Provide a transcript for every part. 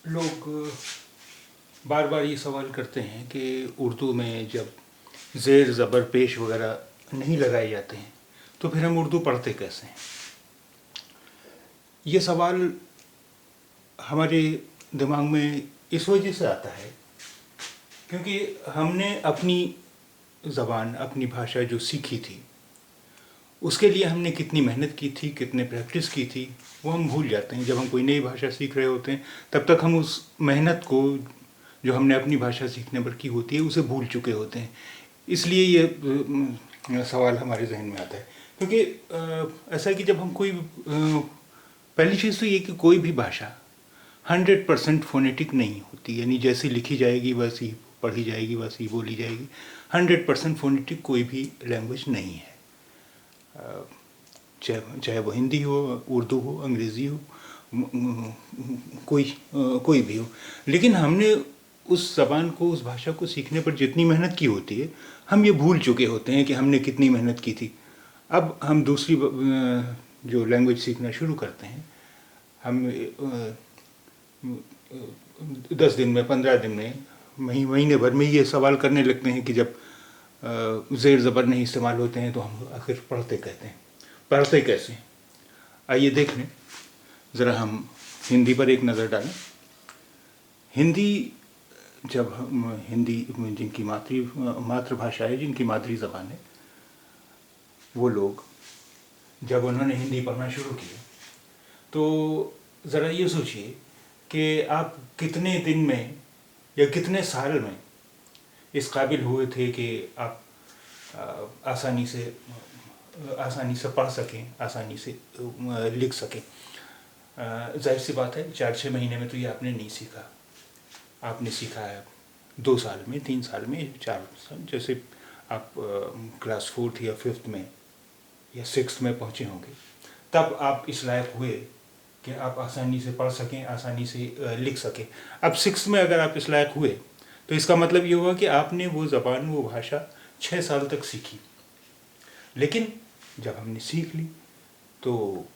लोग बार बार ये सवाल करते हैं कि उर्दू में जब ज़ेर ज़बर पेश वगैरह नहीं लगाए जाते हैं तो फिर हम उर्दू पढ़ते कैसे हैं। ये सवाल हमारे दिमाग में इस वजह से आता है क्योंकि हमने अपनी ज़बान, अपनी भाषा जो सीखी थी उसके लिए हमने कितनी मेहनत की थी, कितने प्रैक्टिस की थी, वो हम भूल जाते हैं। जब हम कोई नई भाषा सीख रहे होते हैं तब तक हम उस मेहनत को जो हमने अपनी भाषा सीखने पर की होती है उसे भूल चुके होते हैं। इसलिए ये सवाल हमारे जहन में आता है क्योंकि ऐसा है कि जब हम कोई पहली चीज़ तो ये कि कोई भी भाषा 100% फोनेटिक नहीं होती, यानी जैसी लिखी जाएगी वैसी पढ़ी जाएगी वैसी बोली जाएगी। 100% फोनेटिक कोई भी लैंग्वेज नहीं है, चाहे वो हिंदी हो, उर्दू हो, अंग्रेज़ी हो, कोई भी हो। लेकिन हमने उस ज़बान को, उस भाषा को सीखने पर जितनी मेहनत की होती है हम ये भूल चुके होते हैं कि हमने कितनी मेहनत की थी। अब हम दूसरी जो लैंग्वेज सीखना शुरू करते हैं, हम 10 दिन में, 15 दिन में, महीने भर में ये सवाल करने लगते हैं कि जब ज़ेर ज़बर नहीं इस्तेमाल होते हैं तो हम आखिर पढ़ते कैसे। आइए देख लें, ज़रा हम हिंदी पर एक नज़र डालें। हिंदी, जब हम हिंदी जिनकी मातृभाषा है, जिनकी मातृ ज़बान है, वो लोग जब उन्होंने हिंदी पढ़ना शुरू किया तो ज़रा ये सोचिए कि आप कितने दिन में या कितने साल में इस काबिल हुए थे कि आप आसानी से पढ़ सकें, आसानी से लिख सकें। जाहिर सी बात है 4-6 महीने में तो ये आपने नहीं सीखा। आपने सीखा है 2 साल में, 3 साल में, 4 साल, जैसे आप क्लास 4th या 5th में या 6th में पहुँचे होंगे, तब आप इस लायक हुए कि आप आसानी से पढ़ सकें, आसानी से लिख सकें। अब 6th में अगर आप इस लायक हुए तो इसका मतलब ये हुआ कि आपने वो ज़बान, वो भाषा 6 साल तक सीखी। लेकिन जब हमने सीख ली तो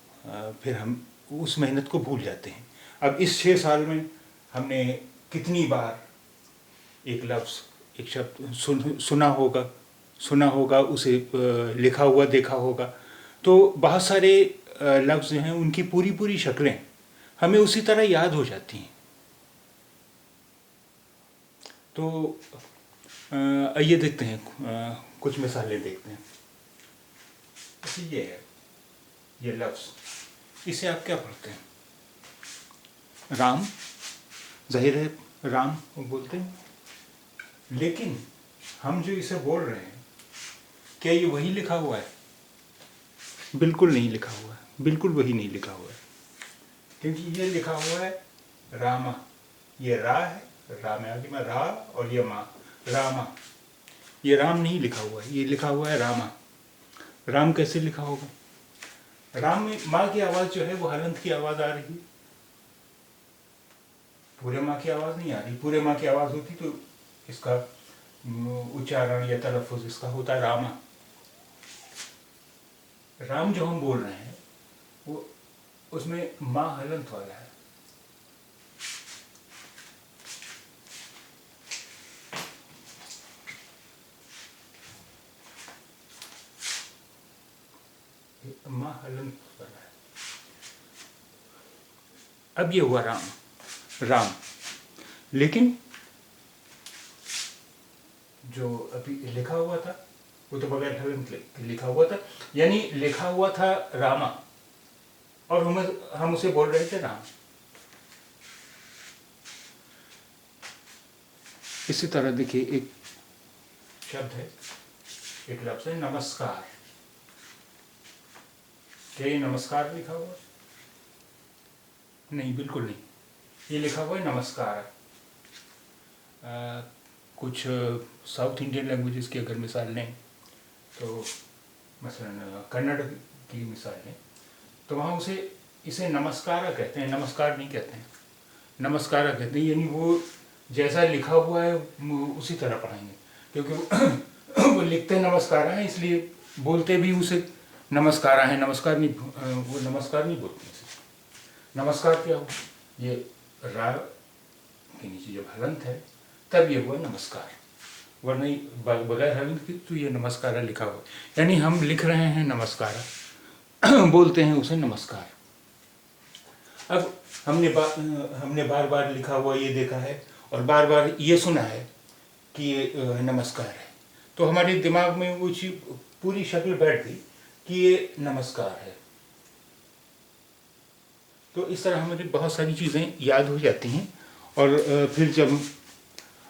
फिर हम उस मेहनत को भूल जाते हैं। अब इस 6 साल में हमने कितनी बार एक लफ्ज़, एक शब्द सुना होगा, उसे लिखा हुआ देखा होगा। तो बहुत सारे लफ्ज़ जो हैं उनकी पूरी शक्लें हमें उसी तरह याद हो जाती हैं। तो आइए देखते हैं, कुछ मिसालें देखते हैं। जैसे ये है, ये लफ्ज़, इसे आप क्या पढ़ते हैं? राम, जाहिर है राम बोलते हैं। लेकिन हम जो इसे बोल रहे हैं, क्या ये वही लिखा हुआ है? बिल्कुल नहीं लिखा हुआ है, बिल्कुल वही नहीं लिखा हुआ है, क्योंकि ये लिखा हुआ है रामा। ये रा है, रा में आगे में रा, और ये माँ, रामा। ये राम नहीं लिखा हुआ है, ये लिखा हुआ है रामा। राम कैसे लिखा होगा? राम में माँ की आवाज़ जो है वो हलंत की आवाज़ आ रही है, पूरे माँ की आवाज़ नहीं आ रही। पूरे माँ की आवाज़ होती तो इसका उच्चारण या तलफ़ुज़ इसका होता है रामा। राम जो हम बोल रहे हैं वो, उसमें माँ हलंत वाला है। माँ हलंत वाला है। अब ये हुआ राम। लेकिन जो अभी लिखा हुआ था वो तो बगैर हलंत लिखा हुआ था, यानी लिखा हुआ था रामा और हम उसे बोल रहे थे राम। इसी तरह देखिए, एक शब्द है, एक लफ्ज़ है नमस्कार। क्या ये नमस्कार लिखा हुआ? नहीं, बिल्कुल नहीं। ये लिखा हुआ है नमस्कार। कुछ साउथ इंडियन लैंग्वेजेस की अगर मिसाल लें तो मसलन कन्नड़ की मिसाल लें तो वहाँ इसे नमस्कार कहते हैं, नमस्कार नहीं कहते हैं, नमस्कार कहते हैं। यानी वो जैसा लिखा हुआ है उसी तरह पढ़ाएंगे, क्योंकि वो लिखते नमस्कार हैं इसलिए बोलते भी उसे नमस्कार हैं। नमस्कार नहीं, वो नमस्कार नहीं बोलते इसे। नमस्कार क्या हो? ये रा के नीचे जब हलंत है तब ये हुआ नमस्कार, वरना बगैर हलंत के तो ये नमस्कार लिखा हुआ, यानी हम लिख रहे हैं नमस्कार, बोलते हैं उसे नमस्कार। अब हमने बार बार लिखा हुआ ये देखा है और बार बार ये सुना है कि ये नमस्कार है, तो हमारे दिमाग में वो चीज पूरी शक्ल बैठ गई कि ये नमस्कार है। तो इस तरह हमारी बहुत सारी चीज़ें याद हो जाती हैं। और फिर जब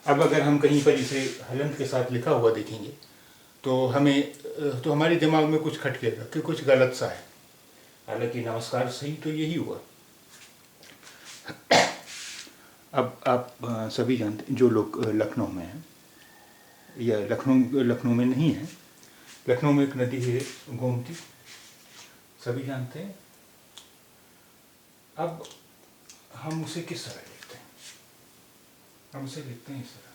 अब अगर हम कहीं पर इसे हलंत के साथ लिखा हुआ देखेंगे तो हमारे दिमाग में कुछ खटकेगा कि कुछ गलत सा है, हालांकि नमस्कार सही तो यही हुआ। अब आप सभी जानते हैं, जो लोग लखनऊ में हैं या लखनऊ में नहीं है, लखनऊ में एक नदी है गोमती, सभी जानते हैं। अब हम उसे किस तरह लिखते हैं? हम उसे लिखते हैं इस तरह,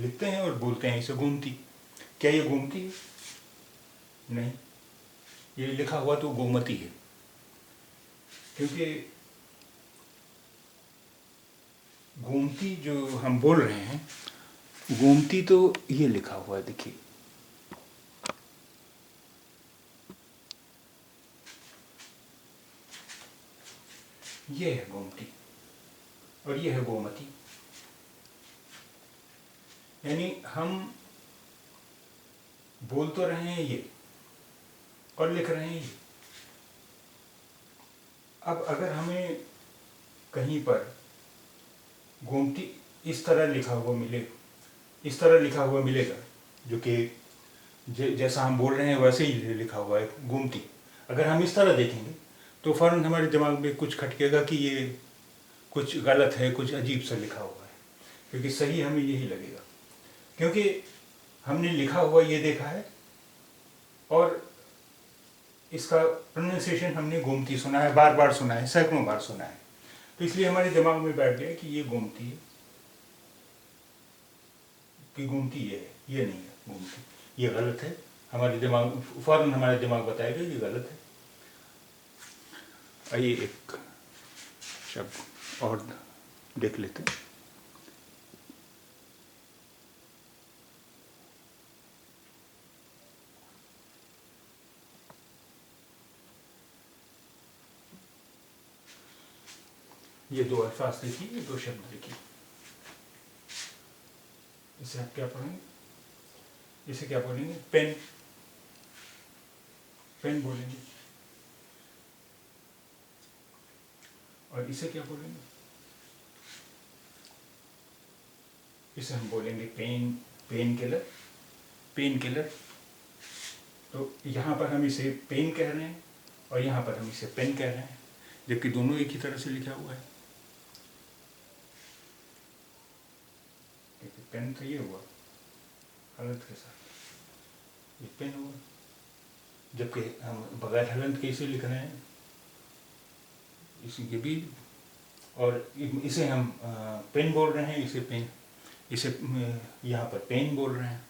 लिखते हैं और बोलते हैं इसे गोमती। क्या ये गोमती है? नहीं, ये लिखा हुआ तो गोमती है, क्योंकि गोमती जो हम बोल रहे हैं, गोमती तो ये लिखा हुआ है, देखिए ये है गोमती और ये है गोमती, यानी हम बोल तो रहे हैं ये और लिख रहे हैं ये। अब अगर हमें कहीं पर गोमती इस तरह लिखा हुआ मिलेगा, जो कि जैसा हम बोल रहे हैं वैसे ही लिखा हुआ है गोमती, अगर हम इस तरह देखेंगे तो फौरन हमारे दिमाग में कुछ खटकेगा कि ये कुछ गलत है, कुछ अजीब सा लिखा हुआ है, क्योंकि सही हमें यही लगेगा, क्योंकि हमने लिखा हुआ ये देखा है और इसका प्रोनाउंसिएशन हमने गोमती सुना है, बार बार सुना है, सैकड़ों बार सुना है, तो इसलिए हमारे दिमाग में बैठ गया कि ये गोमती है, कि गोमती ये है, ये नहीं है गोमती, ये गलत है। फौरन हमारा दिमाग बताएगा ये गलत है। आइए एक शब्द और देख लेते हैं। ये दो अल्फाज देखिए, ये दो शब्द देखिए, इसे आप क्या पढ़ेंगे? इसे क्या बोलेंगे? पेन, पेन बोलेंगे। और इसे क्या बोलेंगे? इसे हम बोलेंगे pain, painkiller, painkiller. तो यहाँ पर हम इसे पेन कह रहे हैं और यहाँ पर हम इसे पेन कह रहे हैं, जबकि दोनों एक ही तरह से लिखा हुआ है। पेन तो ये हुआ हलंत के साथ, ये पेन हुआ, जबकि हम बगैर हलंत के इसे लिख रहे हैं, इसी के भी, और इसे हम पेन बोल रहे हैं, इसे पेन, इसे यहाँ पर पेन बोल रहे हैं,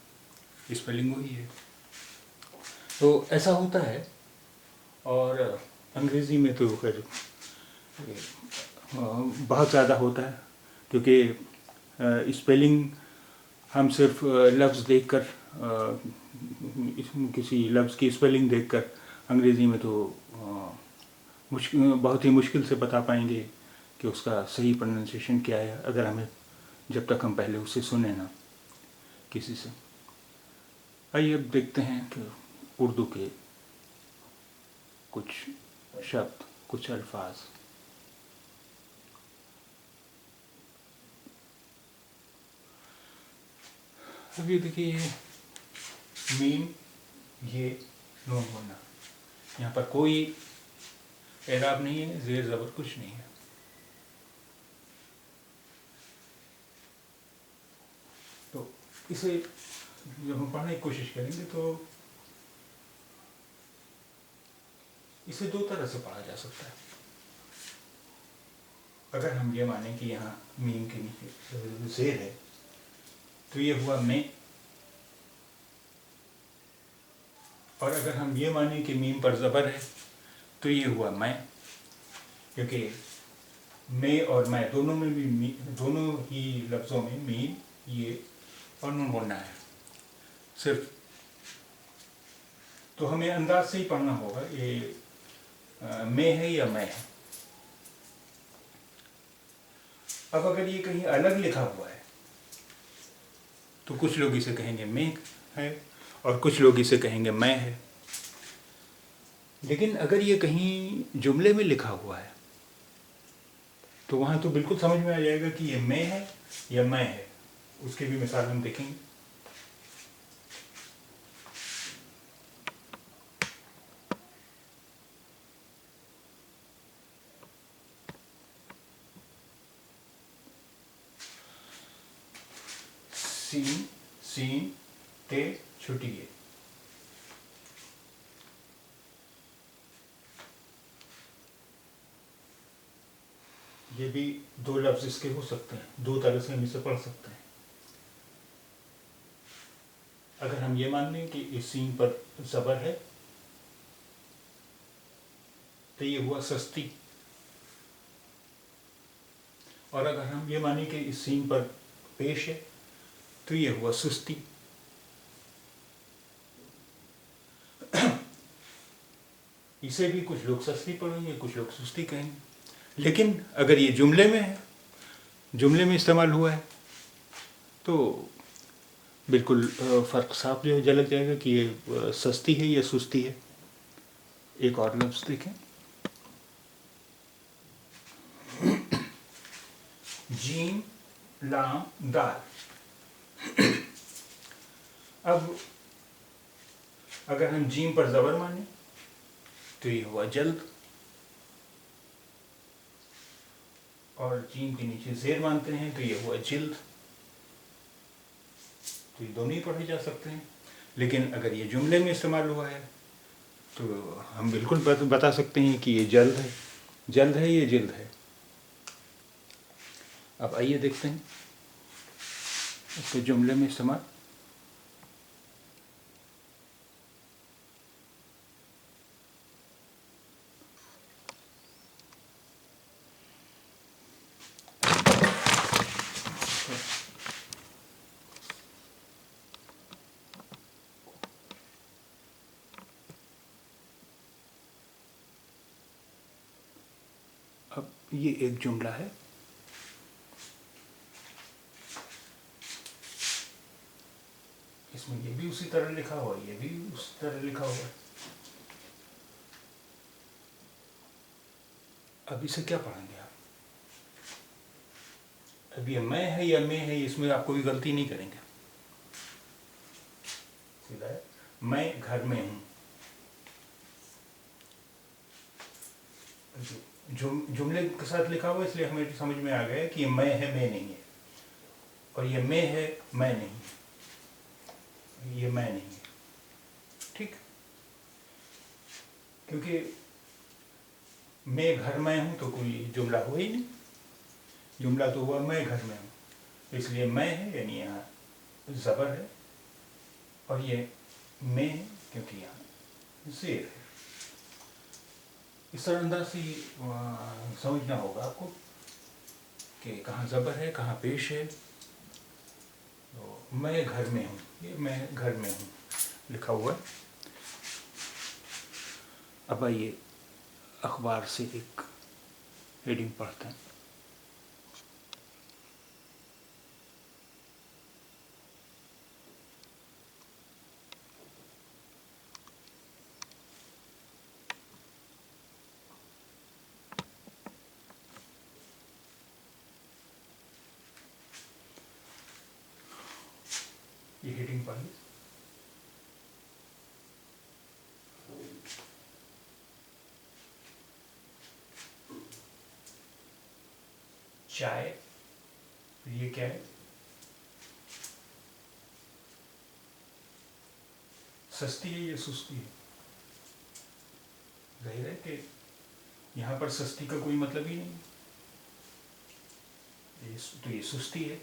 स्पेलिंग वही है। तो ऐसा होता है। और अंग्रेज़ी में तो खैर बहुत ज़्यादा होता है, क्योंकि स्पेलिंग हम सिर्फ लफ्ज़ देखकर, किसी लफ्ज़ की स्पेलिंग देखकर अंग्रेज़ी में तो बहुत ही मुश्किल से बता पाएंगे कि उसका सही प्रोनाउंसिएशन क्या है, अगर हमें, जब तक हम पहले उसे सुने ना किसी से। आइए अब देखते हैं कि उर्दू के कुछ शब्द, कुछ अल्फाज। अभी देखिए, मीम, ये नून होना, यहाँ पर कोई एराब नहीं है, ज़ेर ज़बर कुछ नहीं है। तो इसे जब हम पढ़ने की कोशिश करेंगे तो इसे दो तरह से पढ़ा जा सकता है। अगर हम ये माने कि यहाँ मीम के नीचे ज़ेर है तो ये हुआ मैं, और अगर हम ये माने कि मीम पर ज़बर है तो ये हुआ मैं, क्योंकि मैं और मैं दोनों में भी दोनों ही लफ्ज़ों में मीन ये और नून बोलना है सिर्फ। तो हमें अंदाज से ही पढ़ना होगा ये मैं है या मैं है। अब अगर ये कहीं अलग लिखा हुआ है तो कुछ लोग इसे कहेंगे मैं है और कुछ लोग इसे कहेंगे मैं है। लेकिन अगर ये कहीं जुमले में लिखा हुआ है तो वहाँ तो बिल्कुल समझ में आ जाएगा कि ये मैं है या मैं है। उसकी भी मिसाल हम देखेंगे। सीन सीन ते छुटिए। ये भी दो लफ्ज इसके हो सकते हैं, दो तरह से हम इसे पढ़ सकते हैं। अगर हम ये मान लें कि इस सीन पर ज़बर है तो ये हुआ सस्ती, और अगर हम ये माने कि इस सीन पर पेश है तो ये हुआ सुस्ती। इसे भी कुछ लोग सस्ती पढ़ेंगे, कुछ लोग सुस्ती कहेंगे। लेकिन अगर ये जुमले में है, जुमले में इस्तेमाल हुआ है, तो बिल्कुल फ़र्क साफ जो है झलक जाएगा कि ये सस्ती है या सुस्ती है। एक और लफ्ज़ देखें, जीम लाम दाल। अब अगर हम जीम पर ज़बर माने तो ये हुआ जल्द, और जीम के नीचे ज़ेर मानते हैं तो ये हुआ जिल्द। तो ये दोनों ही पढ़े जा सकते हैं। लेकिन अगर ये जुमले में इस्तेमाल हुआ है तो हम बिल्कुल बता सकते हैं कि ये जल्द है, जल्द है, ये जिल्द है। अब आइए देखते हैं इसके जुमले में इस्तेमाल। अब ये एक जुमला है, इसमें ये भी उसी तरह लिखा हुआ है, ये भी उसी तरह लिखा हुआ है। अब इसे क्या पढ़ेंगे आप? अब ये मैं है या मैं है, इसमें आप कोई गलती नहीं करेंगे। सीधा है, मैं घर में हूँ। जुमले के साथ लिखा हुआ इसलिए हमें समझ में आ गया कि ये मैं है, मैं नहीं है, और ये मैं है, मैं नहीं है, ये मैं नहीं है। ठीक, क्योंकि मैं घर में हूँ तो कोई जुमला हुआ ही नहीं, जुमला तो हुआ मैं घर में हूँ। इसलिए मैं है यानी यहाँ ज़बर है, और ये मैं है क्योंकि यहाँ ज़ेर है। इस तरह अंदाज से समझना होगा आपको कि कहाँ ज़बर है, कहाँ पेश है। तो मैं घर में हूँ, ये मैं घर में हूँ लिखा हुआ है। अब आइए अखबार से एक हेडिंग पढ़ते हैं। ये हेडिंग पढ़िए, चाय। ये क्या है? सस्ती है या सुस्ती है? जाहिर है कि यहाँ पर सस्ती का कोई मतलब ही नहीं, तो ये सुस्ती है।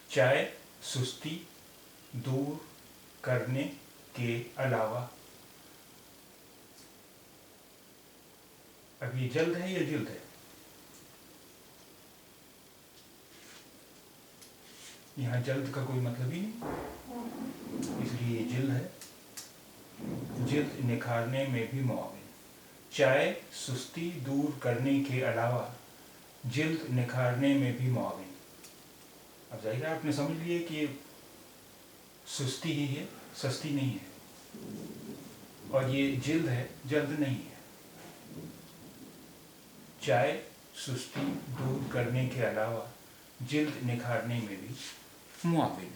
चाय सुस्ती दूर करने के अलावा। अब ये जल्द है या जिल्द है? यहाँ जल्द का कोई मतलब ही नहीं, इसलिए ये जिल्द है। जिल्द निखारने में भी मुआविन। चाय सुस्ती दूर करने के अलावा जिल्द निखारने में भी मुआविन। अब जाहिर है आपने समझ लिया कि ये सुस्ती ही है, सस्ती नहीं है, और ये जिल्द है, जल्द नहीं है। चाय सुस्ती दूर करने के अलावा जिल्द निखारने में भी मुआविन।